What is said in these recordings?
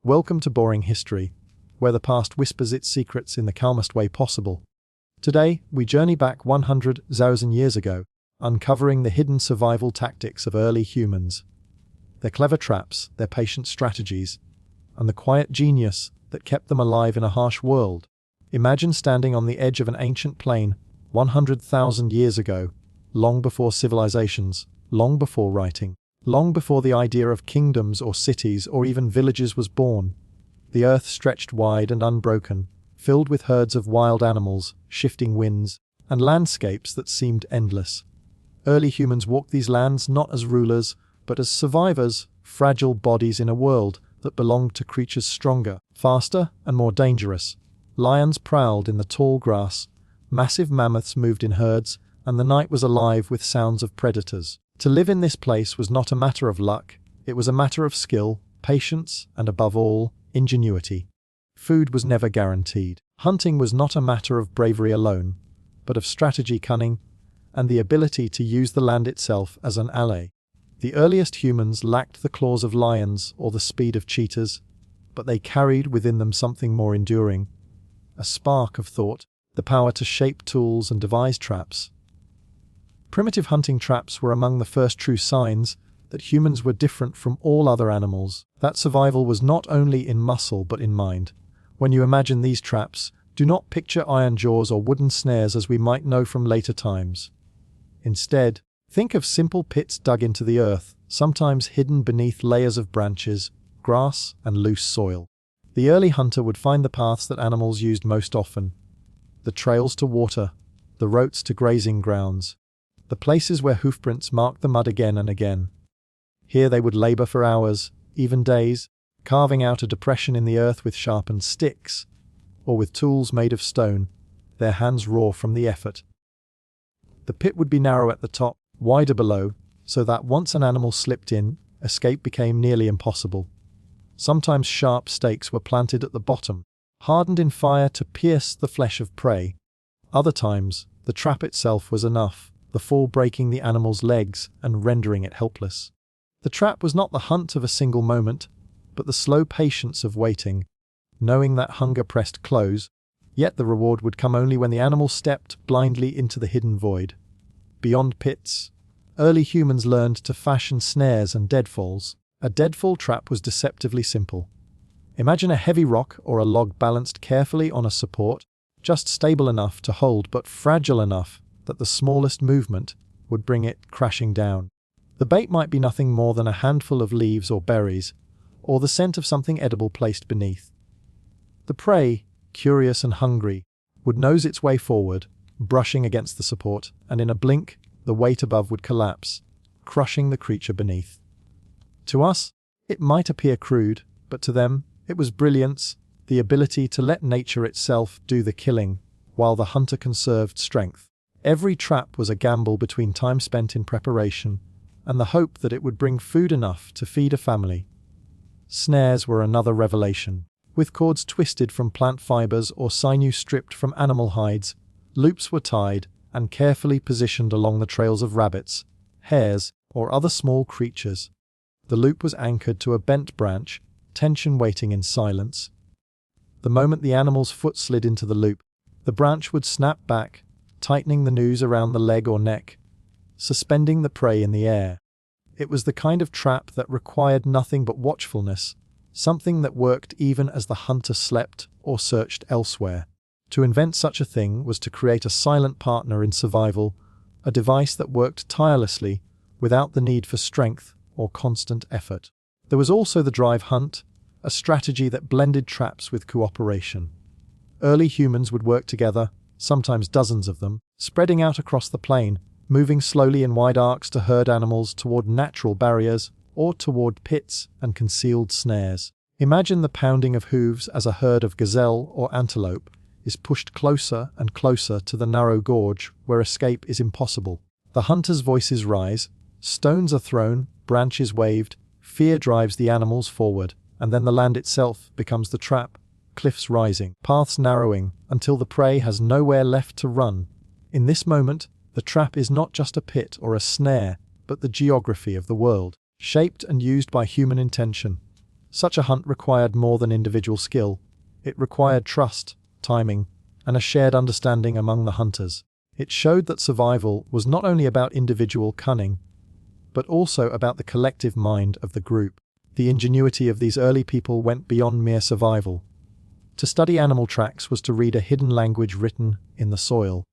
Welcome to Boring History, where the past whispers its secrets in the calmest way possible. Today, we journey back 100,000 years ago, uncovering the hidden survival tactics of early humans. Their clever traps, their patient strategies, and the quiet genius that kept them alive in a harsh world. Imagine standing on the edge of an ancient plain 100,000 years ago, long before civilizations, long before writing, long before the idea of kingdoms or cities or even villages was born. The earth stretched wide and unbroken, filled with herds of wild animals, shifting winds, and landscapes that seemed endless. Early humans walked these lands not as rulers, but as survivors, fragile bodies in a world that belonged to creatures stronger, faster, and more dangerous. Lions prowled in the tall grass, massive mammoths moved in herds, and the night was alive with sounds of predators. To live in this place was not a matter of luck, it was a matter of skill, patience, and above all, ingenuity. Food was never guaranteed. Hunting was not a matter of bravery alone, but of strategy, cunning, and the ability to use the land itself as an ally. The earliest humans lacked the claws of lions or the speed of cheetahs, but they carried within them something more enduring, a spark of thought, the power to shape tools and devise traps. Primitive hunting traps were among the first true signs that humans were different from all other animals, that survival was not only in muscle but in mind. When you imagine these traps, do not picture iron jaws or wooden snares as we might know from later times. Instead, think of simple pits dug into the earth, sometimes hidden beneath layers of branches, grass, and loose soil. The early hunter would find the paths that animals used most often, the trails to water, the routes to grazing grounds, the places where hoofprints marked the mud again and again. Here they would labor for hours, even days, carving out a depression in the earth with sharpened sticks, or with tools made of stone, their hands raw from the effort. The pit would be narrow at the top, wider below, so that once an animal slipped in, escape became nearly impossible. Sometimes sharp stakes were planted at the bottom, hardened in fire to pierce the flesh of prey. Other times, the trap itself was enough, the fall breaking the animal's legs and rendering it helpless. The trap was not the hunt of a single moment, but the slow patience of waiting, knowing that hunger pressed close, yet the reward would come only when the animal stepped blindly into the hidden void. Beyond pits, early humans learned to fashion snares and deadfalls. A deadfall trap was deceptively simple. Imagine a heavy rock or a log balanced carefully on a support, just stable enough to hold but fragile enough that the smallest movement would bring it crashing down. The bait might be nothing more than a handful of leaves or berries, or the scent of something edible placed beneath. The prey, curious and hungry, would nose its way forward, brushing against the support, and in a blink, the weight above would collapse, crushing the creature beneath. To us, it might appear crude, but to them, it was brilliance, the ability to let nature itself do the killing, while the hunter conserved strength. Every trap was a gamble between time spent in preparation and the hope that it would bring food enough to feed a family. Snares were another revelation. With cords twisted from plant fibers or sinew stripped from animal hides, loops were tied and carefully positioned along the trails of rabbits, hares, or other small creatures. The loop was anchored to a bent branch, tension waiting in silence. The moment the animal's foot slid into the loop, the branch would snap back, tightening the noose around the leg or neck, suspending the prey in the air. It was the kind of trap that required nothing but watchfulness, something that worked even as the hunter slept or searched elsewhere. To invent such a thing was to create a silent partner in survival, a device that worked tirelessly, without the need for strength or constant effort. There was also the drive hunt, a strategy that blended traps with cooperation. Early humans would work together, sometimes dozens of them, spreading out across the plain, moving slowly in wide arcs to herd animals toward natural barriers or toward pits and concealed snares. Imagine the pounding of hooves as a herd of gazelle or antelope is pushed closer and closer to the narrow gorge where escape is impossible. The hunters' voices rise, stones are thrown, branches waved, fear drives the animals forward, and then the land itself becomes the trap, cliffs rising, paths narrowing, until the prey has nowhere left to run. In this moment, the trap is not just a pit or a snare, but the geography of the world, shaped and used by human intention. Such a hunt required more than individual skill. It required trust, timing, and a shared understanding among the hunters. It showed that survival was not only about individual cunning, but also about the collective mind of the group. The ingenuity of these early people went beyond mere survival. To study animal tracks was to read a hidden language written in the soil.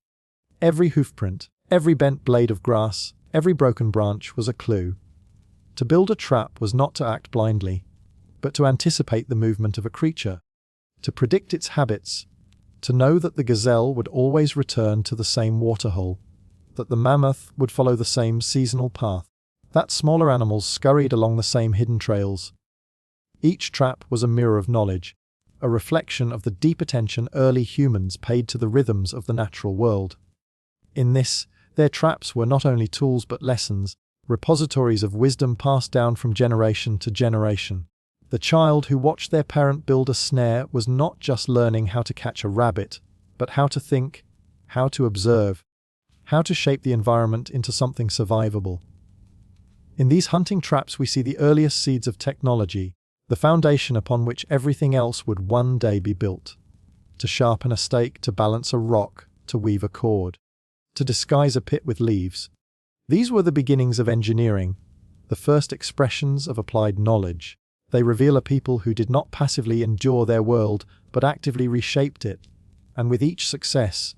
Every hoofprint, every bent blade of grass, every broken branch was a clue. To build a trap was not to act blindly, but to anticipate the movement of a creature, to predict its habits, to know that the gazelle would always return to the same waterhole, that the mammoth would follow the same seasonal path, that smaller animals scurried along the same hidden trails. Each trap was a mirror of knowledge, a reflection of the deep attention early humans paid to the rhythms of the natural world. In this, their traps were not only tools but lessons, repositories of wisdom passed down from generation to generation. The child who watched their parent build a snare was not just learning how to catch a rabbit, but how to think, how to observe, how to shape the environment into something survivable. In these hunting traps we see the earliest seeds of technology, the foundation upon which everything else would one day be built. To sharpen a stake, to balance a rock, to weave a cord, to disguise a pit with leaves. These were the beginnings of engineering, the first expressions of applied knowledge. They reveal a people who did not passively endure their world, but actively reshaped it. And with each success,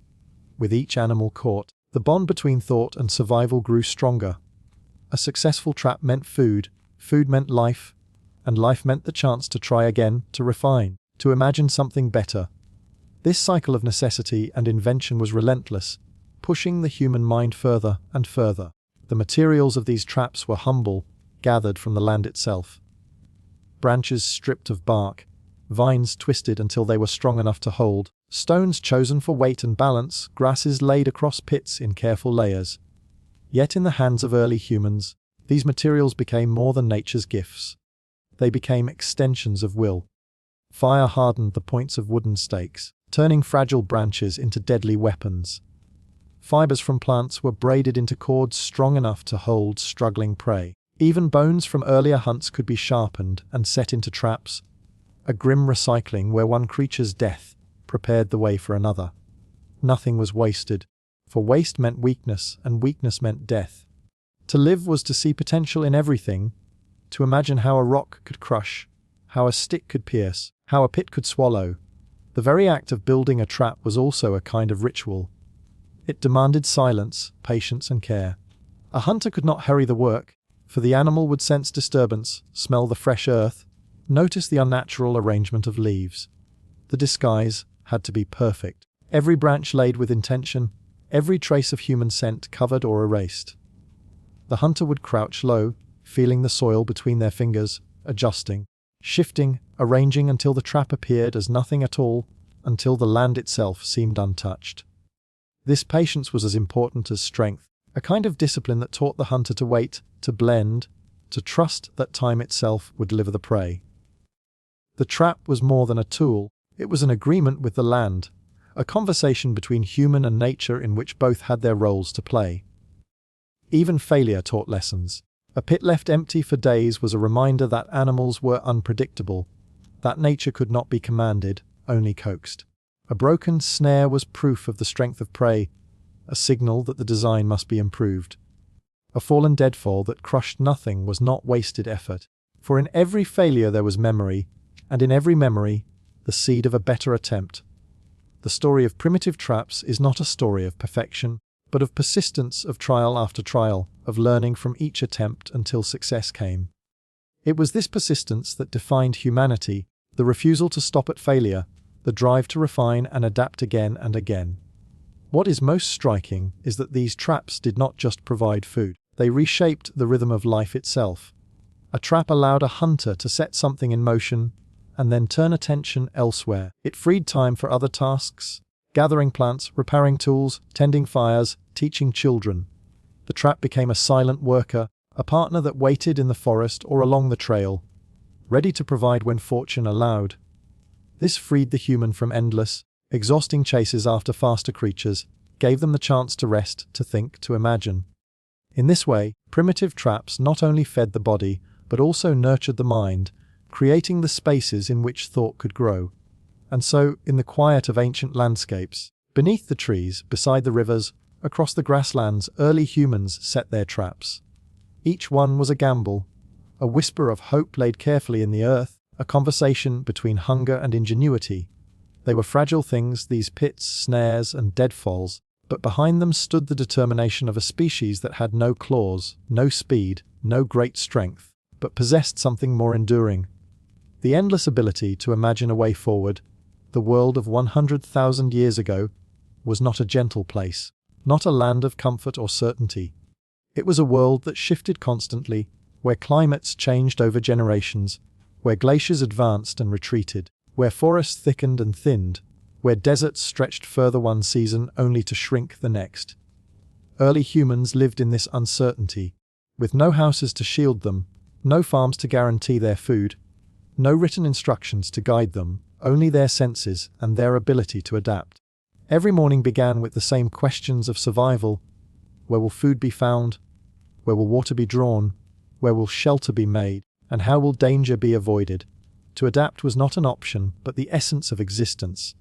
with each animal caught, the bond between thought and survival grew stronger. A successful trap meant food, food meant life, and life meant the chance to try again, to refine, to imagine something better. This cycle of necessity and invention was relentless, pushing the human mind further and further. The materials of these traps were humble, gathered from the land itself. Branches stripped of bark, vines twisted until they were strong enough to hold, stones chosen for weight and balance, grasses laid across pits in careful layers. Yet in the hands of early humans, these materials became more than nature's gifts. They became extensions of will. Fire hardened the points of wooden stakes, turning fragile branches into deadly weapons. Fibers from plants were braided into cords strong enough to hold struggling prey. Even bones from earlier hunts could be sharpened and set into traps, a grim recycling where one creature's death prepared the way for another. Nothing was wasted, for waste meant weakness, and weakness meant death. To live was to see potential in everything, to imagine how a rock could crush, how a stick could pierce, how a pit could swallow. The very act of building a trap was also a kind of ritual. It demanded silence, patience, and care. A hunter could not hurry the work, for the animal would sense disturbance, smell the fresh earth, notice the unnatural arrangement of leaves. The disguise had to be perfect, every branch laid with intention, every trace of human scent covered or erased. The hunter would crouch low, feeling the soil between their fingers, adjusting, shifting, arranging until the trap appeared as nothing at all, until the land itself seemed untouched. This patience was as important as strength, a kind of discipline that taught the hunter to wait, to blend, to trust that time itself would deliver the prey. The trap was more than a tool, it was an agreement with the land, a conversation between human and nature in which both had their roles to play. Even failure taught lessons. A pit left empty for days was a reminder that animals were unpredictable, that nature could not be commanded, only coaxed. A broken snare was proof of the strength of prey, a signal that the design must be improved. A fallen deadfall that crushed nothing was not wasted effort, for in every failure there was memory, and in every memory, the seed of a better attempt. The story of primitive traps is not a story of perfection, but of persistence, of trial after trial, of learning from each attempt until success came. It was this persistence that defined humanity, the refusal to stop at failure, the drive to refine and adapt again and again. What is most striking is that these traps did not just provide food, they reshaped the rhythm of life itself. A trap allowed a hunter to set something in motion and then turn attention elsewhere. It freed time for other tasks, gathering plants, repairing tools, tending fires, teaching children. The trap became a silent worker, a partner that waited in the forest or along the trail, ready to provide when fortune allowed. This freed the human from endless, exhausting chases after faster creatures, gave them the chance to rest, to think, to imagine. In this way, primitive traps not only fed the body, but also nurtured the mind, creating the spaces in which thought could grow. And so, in the quiet of ancient landscapes, beneath the trees, beside the rivers, across the grasslands, early humans set their traps. Each one was a gamble, a whisper of hope laid carefully in the earth, a conversation between hunger and ingenuity. They were fragile things, these pits, snares, and deadfalls, but behind them stood the determination of a species that had no claws, no speed, no great strength, but possessed something more enduring. The endless ability to imagine a way forward. The world of 100,000 years ago was not a gentle place, not a land of comfort or certainty. It was a world that shifted constantly, where climates changed over generations, where glaciers advanced and retreated, where forests thickened and thinned, where deserts stretched further one season only to shrink the next. Early humans lived in this uncertainty, with no houses to shield them, no farms to guarantee their food, no written instructions to guide them, only their senses and their ability to adapt. Every morning began with the same questions of survival. Where will food be found? Where will water be drawn? Where will shelter be made? And how will danger be avoided? To adapt was not an option, but the essence of existence.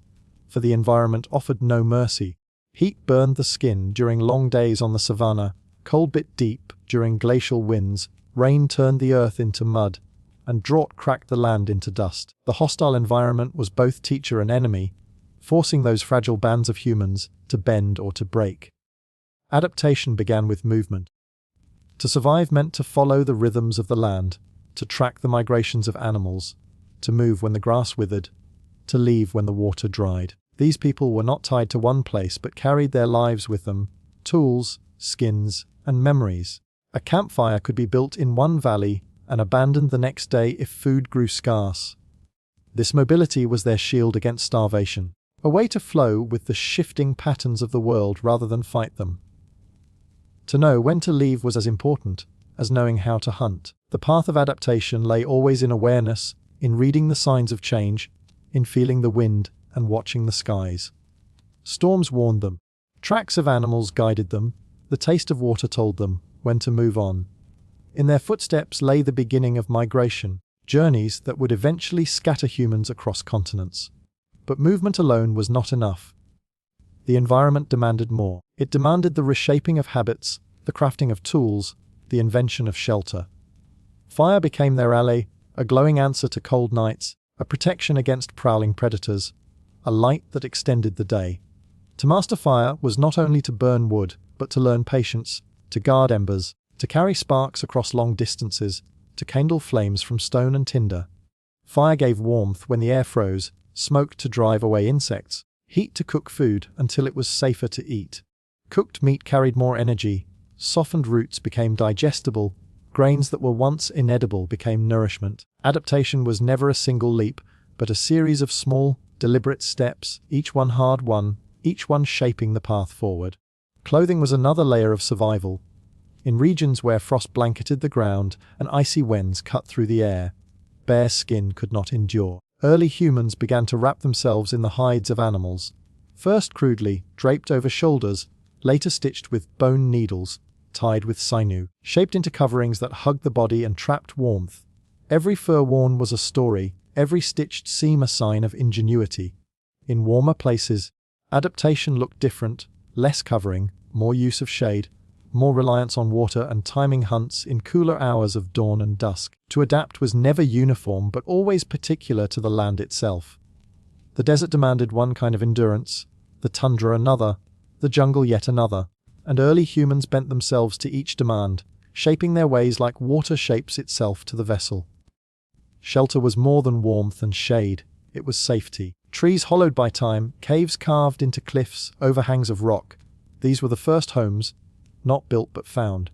For the environment offered no mercy. Heat burned the skin during long days on the savanna, cold bit deep during glacial winds, rain turned the earth into mud, and drought cracked the land into dust. The hostile environment was both teacher and enemy, forcing those fragile bands of humans to bend or to break. Adaptation began with movement. To survive meant to follow the rhythms of the land, to track the migrations of animals, to move when the grass withered, to leave when the water dried. These people were not tied to one place but carried their lives with them, tools, skins, and memories. A campfire could be built in one valley and abandoned the next day if food grew scarce. This mobility was their shield against starvation, a way to flow with the shifting patterns of the world rather than fight them. To know when to leave was as important as knowing how to hunt. The path of adaptation lay always in awareness, in reading the signs of change, in feeling the wind and watching the skies. Storms warned them. Tracks of animals guided them. The taste of water told them when to move on. In their footsteps lay the beginning of migration, journeys that would eventually scatter humans across continents. But movement alone was not enough. The environment demanded more. It demanded the reshaping of habits, the crafting of tools, the invention of shelter. Fire became their ally, a glowing answer to cold nights, a protection against prowling predators, a light that extended the day. To master fire was not only to burn wood, but to learn patience, to guard embers, to carry sparks across long distances, to kindle flames from stone and tinder. Fire gave warmth when the air froze, smoke to drive away insects, heat to cook food until it was safer to eat. Cooked meat carried more energy, softened roots became digestible, grains that were once inedible became nourishment. Adaptation was never a single leap, but a series of small, deliberate steps, each one hard-won, each one shaping the path forward. Clothing was another layer of survival. In regions where frost blanketed the ground and icy winds cut through the air, bare skin could not endure. Early humans began to wrap themselves in the hides of animals, first crudely, draped over shoulders, later stitched with bone needles, tied with sinew, shaped into coverings that hugged the body and trapped warmth. Every fur worn was a story, every stitched seam a sign of ingenuity. In warmer places, adaptation looked different, less covering, more use of shade, more reliance on water and timing hunts in cooler hours of dawn and dusk. To adapt was never uniform but always particular to the land itself. The desert demanded one kind of endurance, the tundra another, the jungle yet another, and early humans bent themselves to each demand, shaping their ways like water shapes itself to the vessel. Shelter was more than warmth and shade, it was safety. Trees hollowed by time, caves carved into cliffs, overhangs of rock. These were the first homes, not built but found.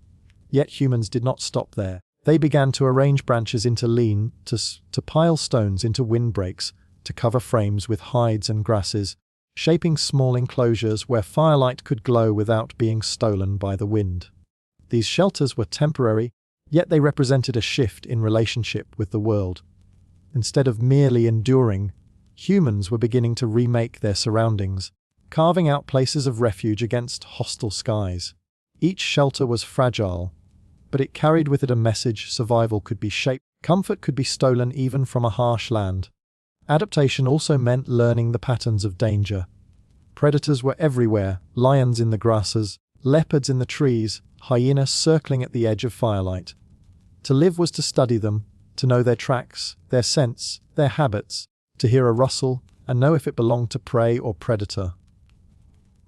Yet humans did not stop there. They began to arrange branches into lean, to pile stones into windbreaks, to cover frames with hides and grasses, shaping small enclosures where firelight could glow without being stolen by the wind. These shelters were temporary, yet they represented a shift in relationship with the world. Instead of merely enduring, humans were beginning to remake their surroundings, carving out places of refuge against hostile skies. Each shelter was fragile, but it carried with it a message: survival could be shaped Comfort could be stolen even from a harsh land. Adaptation also meant learning the patterns of danger. Predators were everywhere: lions in the grasses, leopards in the trees, hyenas circling at the edge of firelight. To live was to study them, to know their tracks, their scents, their habits, to hear a rustle and know if it belonged to prey or predator.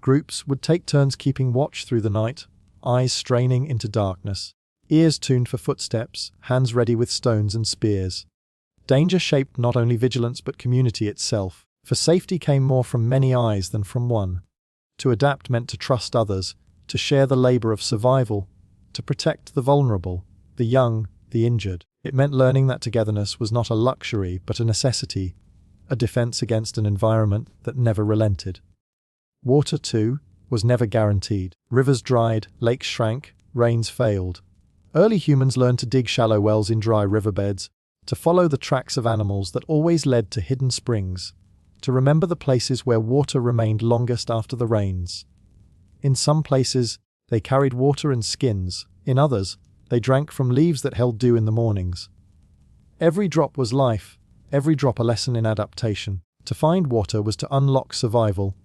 Groups would take turns keeping watch through the night, eyes straining into darkness, ears tuned for footsteps, hands ready with stones and spears. Danger shaped not only vigilance but community itself, for safety came more from many eyes than from one. To adapt meant to trust others, to share the labor of survival, to protect the vulnerable, the young, the injured. It meant learning that togetherness was not a luxury but a necessity, a defense against an environment that never relented. Water, too, was never guaranteed. Rivers dried, lakes shrank, rains failed. Early humans learned to dig shallow wells in dry riverbeds, to follow the tracks of animals that always led to hidden springs, to remember the places where water remained longest after the rains. In some places, they carried water in skins; in others, they drank from leaves that held dew in the mornings. Every drop was life, every drop a lesson in adaptation. To find water was to unlock survival,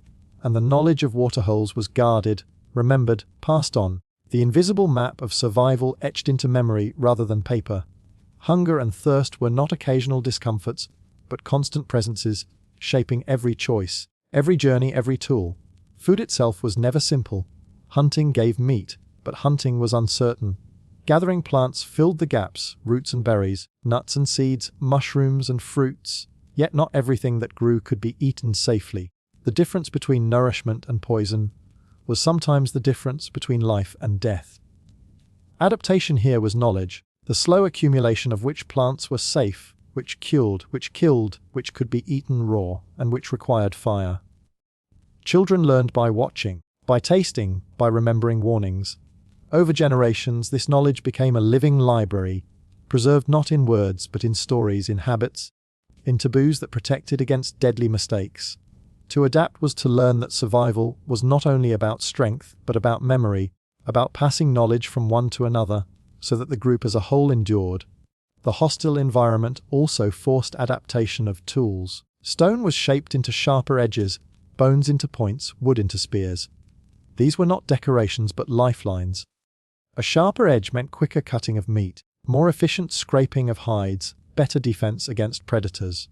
and the knowledge of waterholes was guarded, remembered, passed on, the invisible map of survival etched into memory rather than paper. Hunger and thirst were not occasional discomforts, but constant presences, shaping every choice, every journey, every tool. Food itself was never simple. Hunting gave meat, but hunting was uncertain. Gathering plants filled the gaps: roots and berries, nuts and seeds, mushrooms and fruits. Yet not everything that grew could be eaten safely. The difference between nourishment and poison was sometimes the difference between life and death. Adaptation here was knowledge, the slow accumulation of which plants were safe, which cured, which killed, which could be eaten raw, and which required fire. Children learned by watching, by tasting, by remembering warnings. Over generations, this knowledge became a living library, preserved not in words but in stories, in habits, in taboos that protected against deadly mistakes. To adapt was to learn that survival was not only about strength but about memory, about passing knowledge from one to another, so that the group as a whole endured. The hostile environment also forced adaptation of tools. Stone was shaped into sharper edges, bones into points, wood into spears. These were not decorations but lifelines. A sharper edge meant quicker cutting of meat, more efficient scraping of hides, better defense against predators.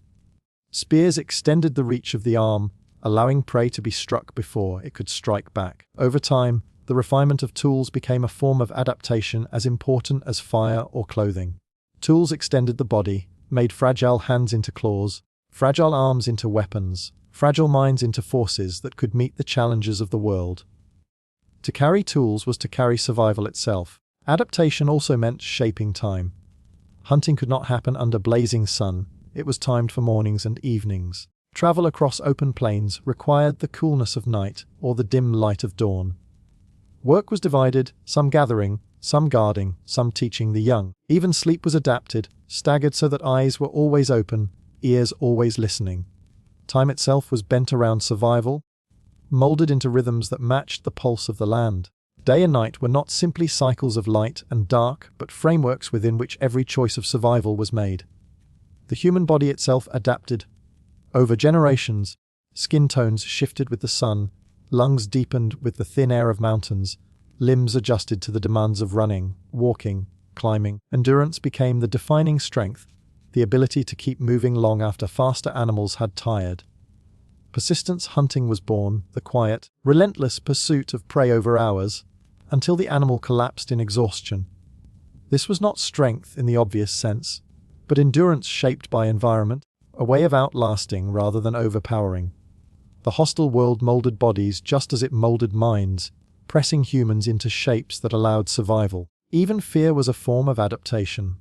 Spears extended the reach of the arm, allowing prey to be struck before it could strike back. Over time, the refinement of tools became a form of adaptation as important as fire or clothing. Tools extended the body, made fragile hands into claws, fragile arms into weapons, fragile minds into forces that could meet the challenges of the world. To carry tools was to carry survival itself. Adaptation also meant shaping time. Hunting could not happen under blazing sun. It was timed for mornings and evenings. Travel across open plains required the coolness of night or the dim light of dawn. Work was divided, some gathering, some guarding, some teaching the young. Even sleep was adapted, staggered so that eyes were always open, ears always listening. Time itself was bent around survival, molded into rhythms that matched the pulse of the land. Day and night were not simply cycles of light and dark, but frameworks within which every choice of survival was made. The human body itself adapted. Over generations, skin tones shifted with the sun, lungs deepened with the thin air of mountains, limbs adjusted to the demands of running, walking, climbing. Endurance became the defining strength, the ability to keep moving long after faster animals had tired. Persistence hunting was born, the quiet, relentless pursuit of prey over hours, until the animal collapsed in exhaustion. This was not strength in the obvious sense, but endurance shaped by environment, a way of outlasting rather than overpowering. The hostile world molded bodies just as it molded minds, pressing humans into shapes that allowed survival. Even fear was a form of adaptation.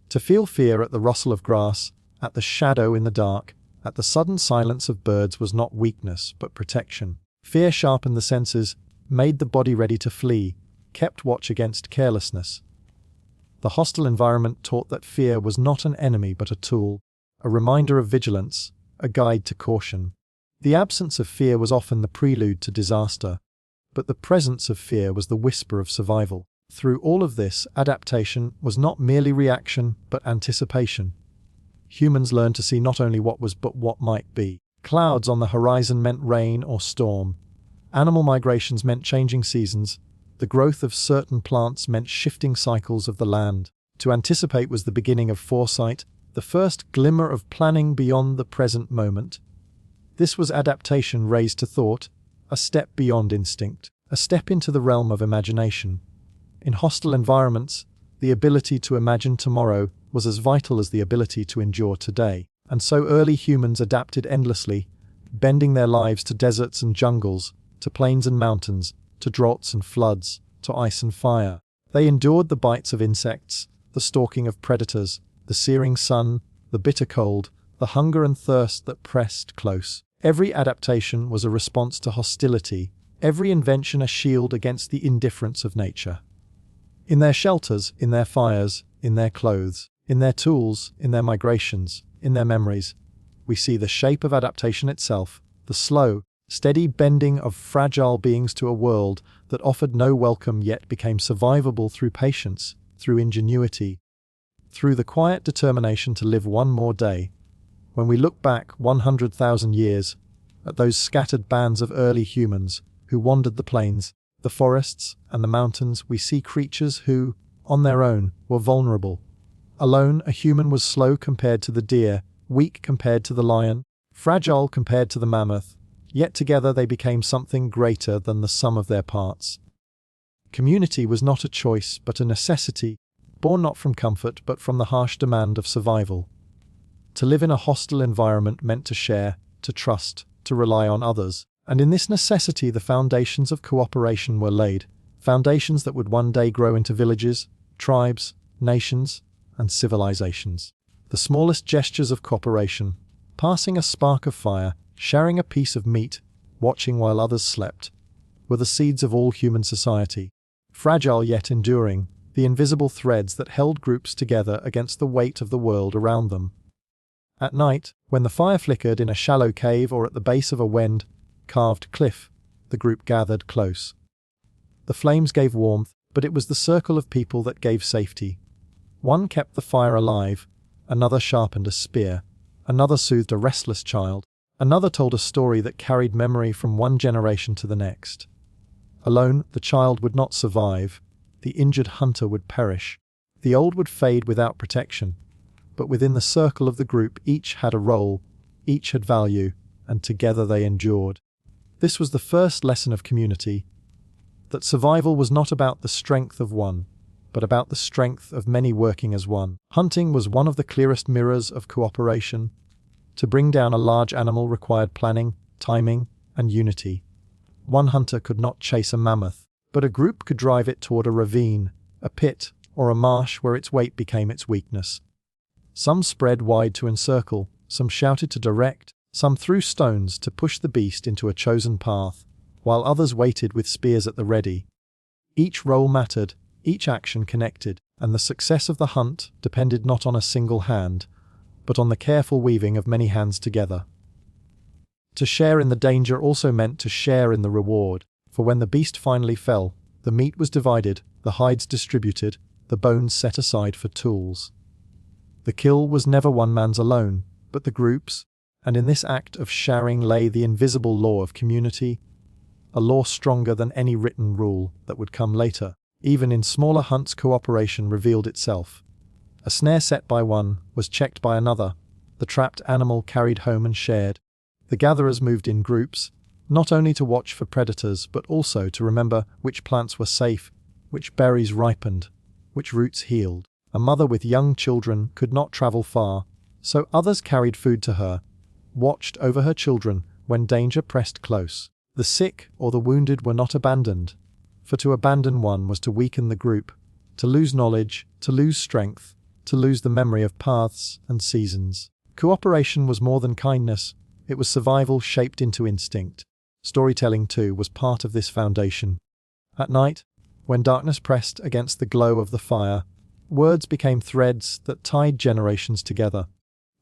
To feel fear at the rustle of grass, at the shadow in the dark, at the sudden silence of birds was not weakness but protection. Fear sharpened the senses, made the body ready to flee, kept watch against carelessness. The hostile environment taught that fear was not an enemy but a tool, a reminder of vigilance, a guide to caution. The absence of fear was often the prelude to disaster, but the presence of fear was the whisper of survival. Through all of this, adaptation was not merely reaction, but anticipation. Humans learned to see not only what was, but what might be. Clouds on the horizon meant rain or storm. Animal migrations meant changing seasons. The growth of certain plants meant shifting cycles of the land. To anticipate was the beginning of foresight, the first glimmer of planning beyond the present moment. This was adaptation raised to thought, a step beyond instinct, a step into the realm of imagination. In hostile environments, the ability to imagine tomorrow was as vital as the ability to endure today. And so early humans adapted endlessly, bending their lives to deserts and jungles, to plains and mountains, to droughts and floods, to ice and fire. They endured the bites of insects, the stalking of predators, the searing sun, the bitter cold, the hunger and thirst that pressed close. Every adaptation was a response to hostility, every invention a shield against the indifference of nature. In their shelters, in their fires, in their clothes, in their tools, in their migrations, in their memories, we see the shape of adaptation itself, the slow, steady bending of fragile beings to a world that offered no welcome yet became survivable through patience, through ingenuity, through the quiet determination to live one more day. When we look back 100,000 years at those scattered bands of early humans who wandered the plains, the forests, and the mountains, we see creatures who, on their own, were vulnerable. Alone, a human was slow compared to the deer, weak compared to the lion, fragile compared to the mammoth, yet together they became something greater than the sum of their parts. Community was not a choice, but a necessity, born not from comfort, but from the harsh demand of survival. To live in a hostile environment meant to share, to trust, to rely on others. And in this necessity, the foundations of cooperation were laid, foundations that would one day grow into villages, tribes, nations, and civilizations. The smallest gestures of cooperation, passing a spark of fire, sharing a piece of meat, watching while others slept, were the seeds of all human society. Fragile yet enduring, the invisible threads that held groups together against the weight of the world around them. At night, when the fire flickered in a shallow cave or at the base of a wind-carved cliff, the group gathered close. The flames gave warmth, but it was the circle of people that gave safety. One kept the fire alive, another sharpened a spear, another soothed a restless child, another told a story that carried memory from one generation to the next. Alone, the child would not survive, the injured hunter would perish, the old would fade without protection. But within the circle of the group, each had a role, each had value, and together they endured. This was the first lesson of community, that survival was not about the strength of one, but about the strength of many working as one. Hunting was one of the clearest mirrors of cooperation. To bring down a large animal required planning, timing, and unity. One hunter could not chase a mammoth, but a group could drive it toward a ravine, a pit, or a marsh where its weight became its weakness. Some spread wide to encircle, some shouted to direct, some threw stones to push the beast into a chosen path, while others waited with spears at the ready. Each role mattered, each action connected, and the success of the hunt depended not on a single hand, but on the careful weaving of many hands together. To share in the danger also meant to share in the reward, for when the beast finally fell, the meat was divided, the hides distributed, the bones set aside for tools. The kill was never one man's alone, but the group's, and in this act of sharing lay the invisible law of community, a law stronger than any written rule that would come later. Even in smaller hunts, cooperation revealed itself. A snare set by one was checked by another, the trapped animal carried home and shared. The gatherers moved in groups, not only to watch for predators, but also to remember which plants were safe, which berries ripened, which roots healed. A mother with young children could not travel far, so others carried food to her, watched over her children when danger pressed close. The sick or the wounded were not abandoned, for to abandon one was to weaken the group, to lose knowledge, to lose strength, to lose the memory of paths and seasons. Cooperation was more than kindness, it was survival shaped into instinct. Storytelling, too, was part of this foundation. At night, when darkness pressed against the glow of the fire, words became threads that tied generations together.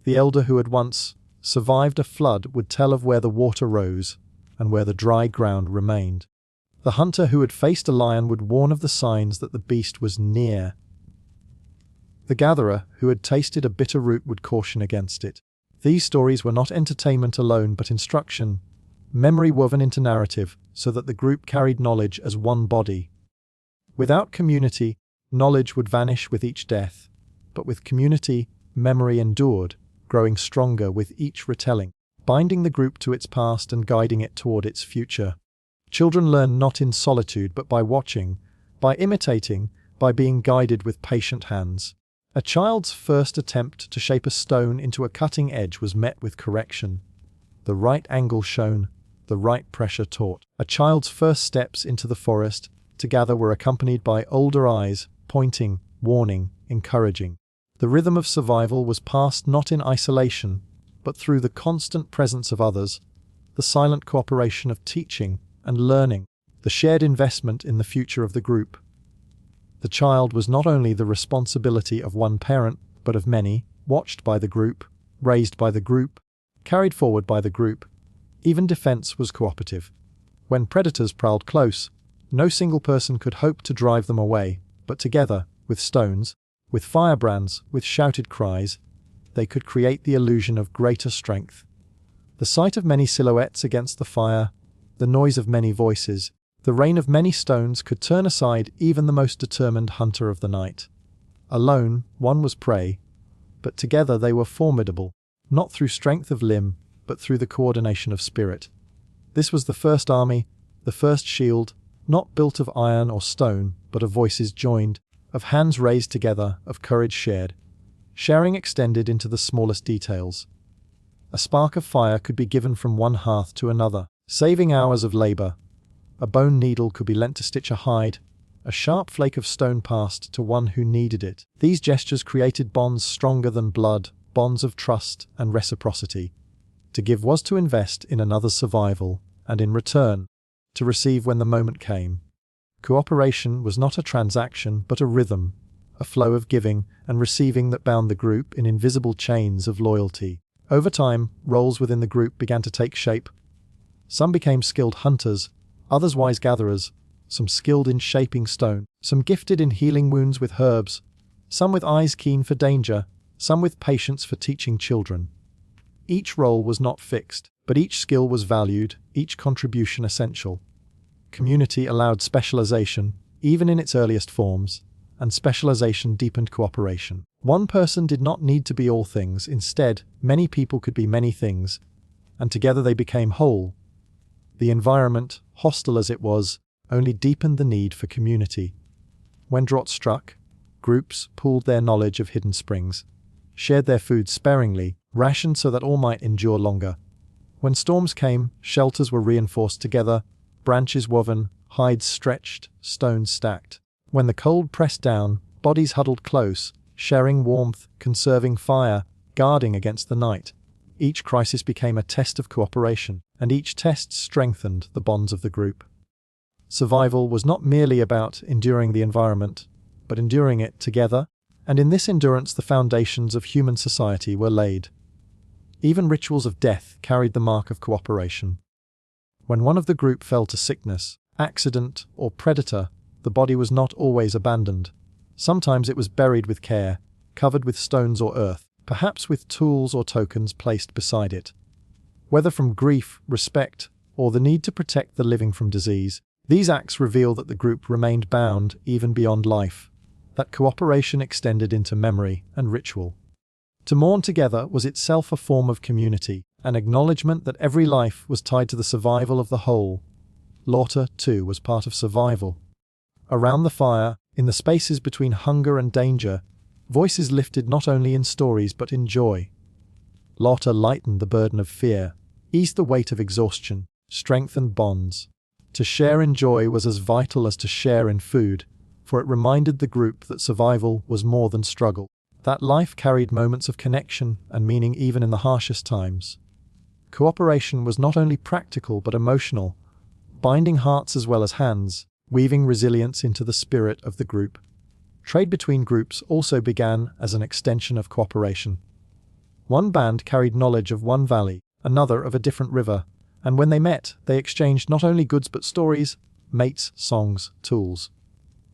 The elder who had once survived a flood would tell of where the water rose and where the dry ground remained. The hunter who had faced a lion would warn of the signs that the beast was near. The gatherer who had tasted a bitter root would caution against it. These stories were not entertainment alone but instruction, memory woven into narrative so that the group carried knowledge as one body. Without community, knowledge would vanish with each death, but with community, memory endured, growing stronger with each retelling, binding the group to its past and guiding it toward its future. Children learn not in solitude but by watching, by imitating, by being guided with patient hands. A child's first attempt to shape a stone into a cutting edge was met with correction. The right angle shown, the right pressure taught. A child's first steps into the forest to gather were accompanied by older eyes, pointing, warning, encouraging. The rhythm of survival was passed not in isolation, but through the constant presence of others, the silent cooperation of teaching and learning, the shared investment in the future of the group. The child was not only the responsibility of one parent, but of many, watched by the group, raised by the group, carried forward by the group. Even defense was cooperative. When predators prowled close, no single person could hope to drive them away, but together, with stones, with firebrands, with shouted cries, they could create the illusion of greater strength. The sight of many silhouettes against the fire, the noise of many voices, the rain of many stones could turn aside even the most determined hunter of the night. Alone, one was prey, but together they were formidable, not through strength of limb, but through the coordination of spirit. This was the first army, the first shield, not built of iron or stone, but of voices joined, of hands raised together, of courage shared. Sharing extended into the smallest details. A spark of fire could be given from one hearth to another, saving hours of labor. A bone needle could be lent to stitch a hide, a sharp flake of stone passed to one who needed it. These gestures created bonds stronger than blood, bonds of trust and reciprocity. To give was to invest in another's survival, and in return, to receive when the moment came. Cooperation was not a transaction but a rhythm, a flow of giving and receiving that bound the group in invisible chains of loyalty. Over time, roles within the group began to take shape. Some became skilled hunters, others wise gatherers, some skilled in shaping stone, some gifted in healing wounds with herbs, some with eyes keen for danger, some with patience for teaching children. Each role was not fixed, but each skill was valued, each contribution essential. Community allowed specialization, even in its earliest forms, and specialization deepened cooperation. One person did not need to be all things, instead, many people could be many things, and together they became whole. The environment, hostile as it was, only deepened the need for community. When drought struck, groups pooled their knowledge of hidden springs, shared their food sparingly, rationed so that all might endure longer. When storms came, shelters were reinforced together, branches woven, hides stretched, stones stacked. When the cold pressed down, bodies huddled close, sharing warmth, conserving fire, guarding against the night. Each crisis became a test of cooperation, and each test strengthened the bonds of the group. Survival was not merely about enduring the environment, but enduring it together, and in this endurance the foundations of human society were laid. Even rituals of death carried the mark of cooperation. When one of the group fell to sickness, accident, or predator, the body was not always abandoned. Sometimes it was buried with care, covered with stones or earth, perhaps with tools or tokens placed beside it. Whether from grief, respect, or the need to protect the living from disease, these acts reveal that the group remained bound even beyond life, that cooperation extended into memory and ritual. To mourn together was itself a form of community, an acknowledgement that every life was tied to the survival of the whole. Laughter, too, was part of survival. Around the fire, in the spaces between hunger and danger, voices lifted not only in stories but in joy. Laughter lightened the burden of fear, eased the weight of exhaustion, strengthened bonds. To share in joy was as vital as to share in food, for it reminded the group that survival was more than struggle, that life carried moments of connection and meaning even in the harshest times. Cooperation was not only practical but emotional, binding hearts as well as hands, weaving resilience into the spirit of the group. Trade between groups also began as an extension of cooperation. One band carried knowledge of one valley, another of a different river, and when they met, they exchanged not only goods but stories, mates, songs, tools.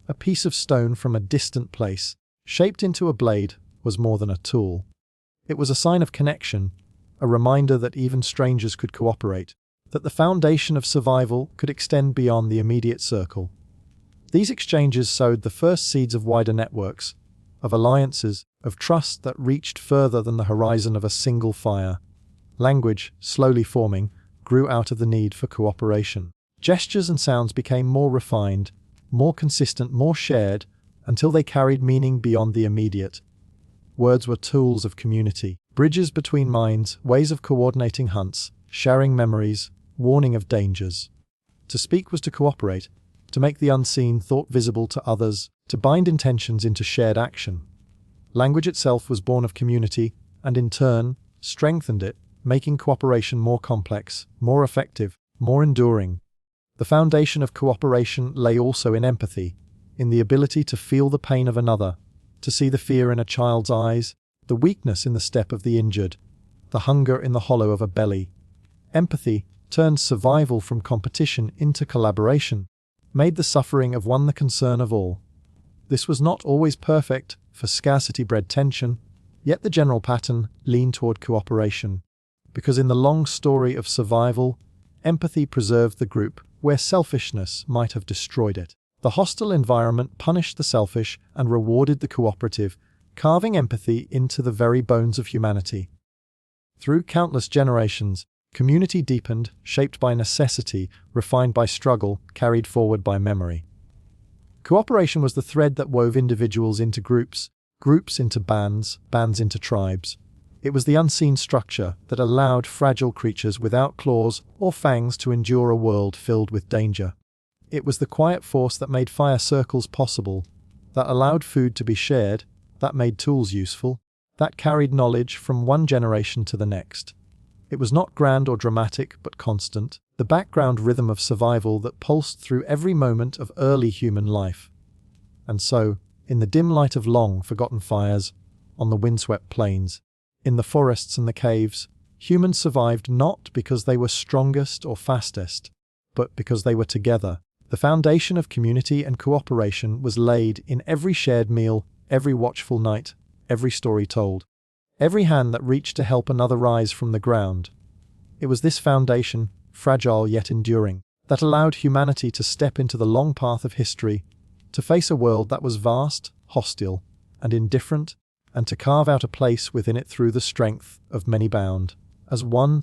A piece of stone from a distant place, shaped into a blade, was more than a tool. It was a sign of connection, a reminder that even strangers could cooperate, that the foundation of survival could extend beyond the immediate circle. These exchanges sowed the first seeds of wider networks, of alliances, of trust that reached further than the horizon of a single fire. Language, slowly forming, grew out of the need for cooperation. Gestures and sounds became more refined, more consistent, more shared, until they carried meaning beyond the immediate. Words were tools of community, bridges between minds, ways of coordinating hunts, sharing memories, warning of dangers. To speak was to cooperate, to make the unseen thought visible to others, to bind intentions into shared action. Language itself was born of community, and in turn, strengthened it, making cooperation more complex, more effective, more enduring. The foundation of cooperation lay also in empathy, in the ability to feel the pain of another, to see the fear in a child's eyes, the weakness in the step of the injured, the hunger in the hollow of a belly. Empathy turned survival from competition into collaboration, made the suffering of one the concern of all. This was not always perfect, for scarcity bred tension, yet the general pattern leaned toward cooperation, because in the long story of survival, empathy preserved the group where selfishness might have destroyed it. The hostile environment punished the selfish and rewarded the cooperative, carving empathy into the very bones of humanity. Through countless generations, community deepened, shaped by necessity, refined by struggle, carried forward by memory. Cooperation was the thread that wove individuals into groups, groups into bands, bands into tribes. It was the unseen structure that allowed fragile creatures without claws or fangs to endure a world filled with danger. It was the quiet force that made fire circles possible, that allowed food to be shared, that made tools useful, that carried knowledge from one generation to the next. It was not grand or dramatic, but constant, the background rhythm of survival that pulsed through every moment of early human life. And so, in the dim light of long-forgotten fires, on the windswept plains, in the forests and the caves, humans survived not because they were strongest or fastest, but because they were together. The foundation of community and cooperation was laid in every shared meal, every watchful night, every story told, every hand that reached to help another rise from the ground. It was this foundation, fragile yet enduring, that allowed humanity to step into the long path of history, to face a world that was vast, hostile, and indifferent, and to carve out a place within it through the strength of many bound, as one